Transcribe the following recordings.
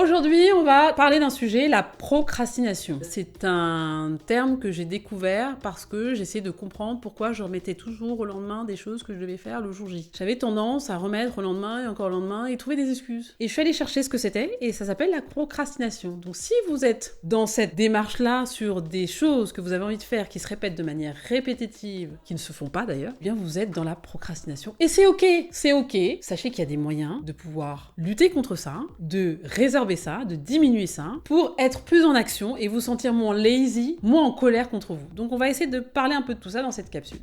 Aujourd'hui, on va parler d'un sujet, la procrastination. C'est un terme que j'ai découvert parce que j'essaie de comprendre pourquoi je remettais toujours au lendemain des choses que je devais faire le jour J. J'avais tendance à remettre au lendemain et encore le lendemain et trouver des excuses. Et je suis allée chercher ce que c'était et ça s'appelle la procrastination. Donc si vous êtes dans cette démarche-là sur des choses que vous avez envie de faire qui se répètent de manière répétitive, qui ne se font pas d'ailleurs, eh bien vous êtes dans la procrastination. Et c'est ok, c'est ok. Sachez qu'il y a des moyens de pouvoir lutter contre ça, de réserver ça, de diminuer ça, pour être plus en action et vous sentir moins lazy, moins en colère contre vous. Donc on va essayer de parler un peu de tout ça dans cette capsule.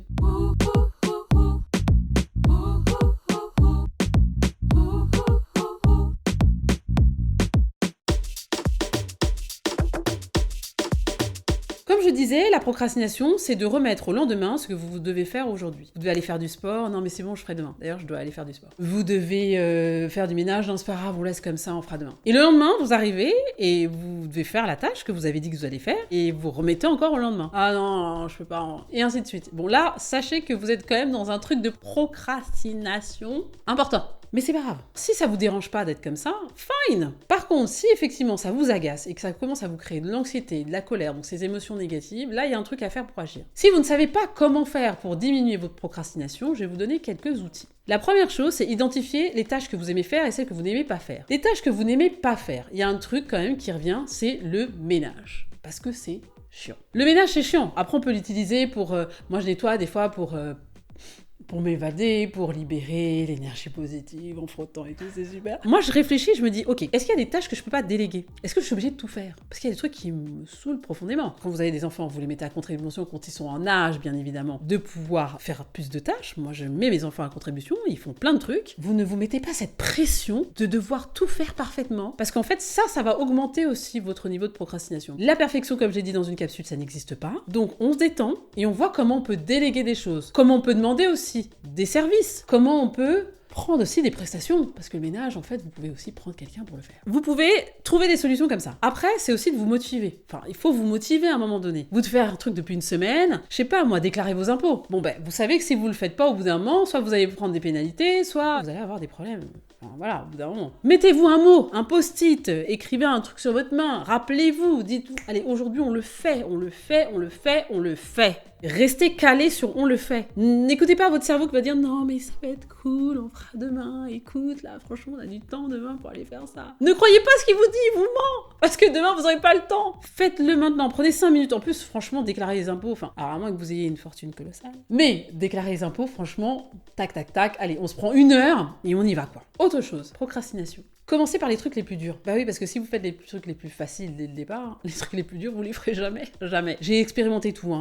Comme je disais, la procrastination, c'est de remettre au lendemain ce que vous devez faire aujourd'hui. Vous devez aller faire du sport, non mais c'est bon, je ferai demain. D'ailleurs, je dois aller faire du sport. Vous devez faire du ménage, non c'est pas grave, on laisse comme ça, on fera demain. Et le lendemain, vous arrivez et vous devez faire la tâche que vous avez dit que vous allez faire et vous remettez encore au lendemain. Ah non, je peux pas. Et ainsi de suite. Bon là, sachez que vous êtes quand même dans un truc de procrastination important. Mais c'est pas grave. Si ça vous dérange pas d'être comme ça, fine. Par contre, si effectivement ça vous agace et que ça commence à vous créer de l'anxiété, de la colère, donc ces émotions négatives, là il y a un truc à faire pour agir. Si vous ne savez pas comment faire pour diminuer votre procrastination, je vais vous donner quelques outils. La première chose, c'est identifier les tâches que vous aimez faire et celles que vous n'aimez pas faire. Les tâches que vous n'aimez pas faire, il y a un truc quand même qui revient, c'est le ménage. Parce que c'est chiant. Le ménage c'est chiant. Après on peut l'utiliser pour... moi je nettoie des fois pour m'évader, pour libérer l'énergie positive en frottant et tout, c'est super. Moi, je réfléchis, je me dis, ok, est-ce qu'il y a des tâches que je peux pas déléguer? Est-ce que je suis obligée de tout faire? Parce qu'il y a des trucs qui me saoulent profondément. Quand vous avez des enfants, vous les mettez à contribution quand ils sont en âge, bien évidemment, de pouvoir faire plus de tâches. Moi, je mets mes enfants à contribution, ils font plein de trucs. Vous ne vous mettez pas cette pression de devoir tout faire parfaitement, parce qu'en fait, ça va augmenter aussi votre niveau de procrastination. La perfection, comme j'ai dit dans une capsule, ça n'existe pas. Donc, on se détend et on voit comment on peut déléguer des choses. Comment on peut demander aussi des services. Comment on peut prendre aussi des prestations, parce que le ménage, en fait, vous pouvez aussi prendre quelqu'un pour le faire. Vous pouvez trouver des solutions comme ça. Après, c'est aussi de vous motiver. Enfin, il faut vous motiver à un moment donné. Vous devez faire un truc depuis une semaine, je sais pas, moi, déclarer vos impôts. Bon, ben, vous savez que si vous le faites pas au bout d'un moment, soit vous allez prendre des pénalités, soit vous allez avoir des problèmes. Enfin, voilà, au bout d'un moment. Mettez-vous un mot, un post-it, écrivez un truc sur votre main, rappelez-vous, dites-vous, allez, aujourd'hui, on le fait, on le fait, on le fait, on le fait. Restez calé sur on le fait. N'écoutez pas votre cerveau qui va dire non mais ça va être cool, on fera demain, écoute là franchement on a du temps demain pour aller faire ça. Ne croyez pas ce qu'il vous dit, il vous ment. Parce que demain vous n'aurez pas le temps. Faites-le maintenant, prenez 5 minutes. En plus franchement déclarer les impôts, enfin alors à moins que vous ayez une fortune colossale. Mais déclarer les impôts franchement, tac tac tac, allez on se prend 1 heure et on y va quoi. Autre chose, procrastination. Commencez par les trucs les plus durs. Bah oui, parce que si vous faites les trucs les plus faciles dès le départ, les trucs les plus durs, vous les ferez jamais. Jamais. J'ai expérimenté tout,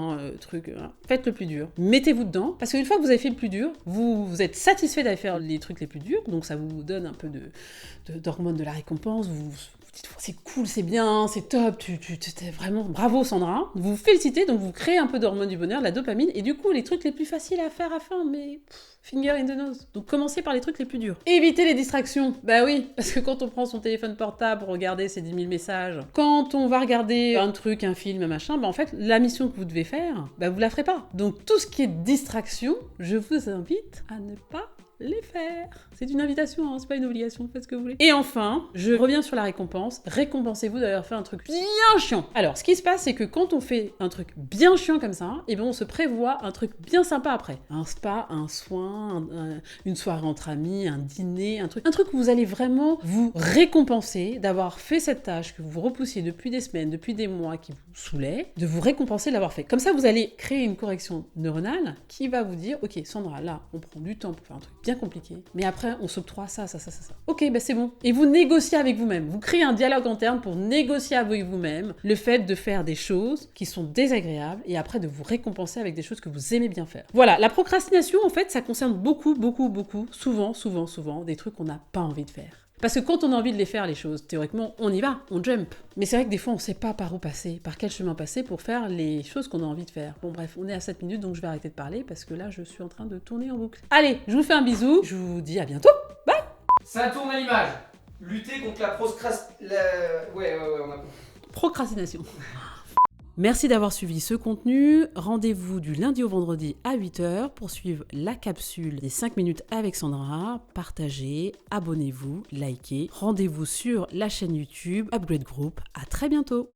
Faites le plus dur. Mettez-vous dedans, parce qu'une fois que vous avez fait le plus dur, vous êtes satisfait d'aller faire les trucs les plus durs, donc ça vous donne un peu d'hormones de la récompense, vous dites, c'est cool, c'est bien, c'est top, tu vraiment, bravo Sandra. Vous vous félicitez, donc vous créez un peu d'hormones du bonheur, de la dopamine, et du coup, les trucs les plus faciles à faire, mais... Finger in the nose. Donc commencez par les trucs les plus durs. Évitez les distractions. Bah oui, parce que quand on prend son téléphone portable pour regarder ses 10 000 messages, quand on va regarder un truc, un film, un machin, bah en fait, la mission que vous devez faire, bah vous la ferez pas. Donc tout ce qui est distraction, je vous invite à ne pas les faire. C'est une invitation, c'est pas une obligation, faites ce que vous voulez. Et enfin, je reviens sur la récompense. Récompensez-vous d'avoir fait un truc bien chiant. Alors, ce qui se passe, c'est que quand on fait un truc bien chiant comme ça, et ben on se prévoit un truc bien sympa après. Un spa, un soin, une soirée entre amis, un dîner, un truc où vous allez vraiment vous récompenser d'avoir fait cette tâche que vous repoussiez depuis des semaines, depuis des mois, qui vous saoulait, de vous récompenser de l'avoir fait. Comme ça, vous allez créer une correction neuronale qui va vous dire, ok, Sandra, là, on prend du temps pour faire un truc bien compliqué, mais après on s'octroie ça. Ok, bah c'est bon. Et vous négociez avec vous-même. Vous créez un dialogue interne pour négocier avec vous-même le fait de faire des choses qui sont désagréables et après de vous récompenser avec des choses que vous aimez bien faire. Voilà, la procrastination, en fait, ça concerne beaucoup, souvent, des trucs qu'on n'a pas envie de faire. Parce que quand on a envie de les faire, les choses, théoriquement, on y va, on jump. Mais c'est vrai que des fois, on ne sait pas par où passer, par quel chemin passer pour faire les choses qu'on a envie de faire. Bon bref, on est à 7 minutes, donc je vais arrêter de parler parce que là, je suis en train de tourner en boucle. Allez, je vous fais un bisou, je vous dis à bientôt, bye. Ça tourne à l'image. Lutter contre la procrastination. Ouais, on a compris. Procrastination. Merci d'avoir suivi ce contenu. Rendez-vous du lundi au vendredi à 8h pour suivre la capsule des 5 minutes avec Sandra. Partagez, abonnez-vous, likez. Rendez-vous sur la chaîne YouTube Upgrade Group. À très bientôt.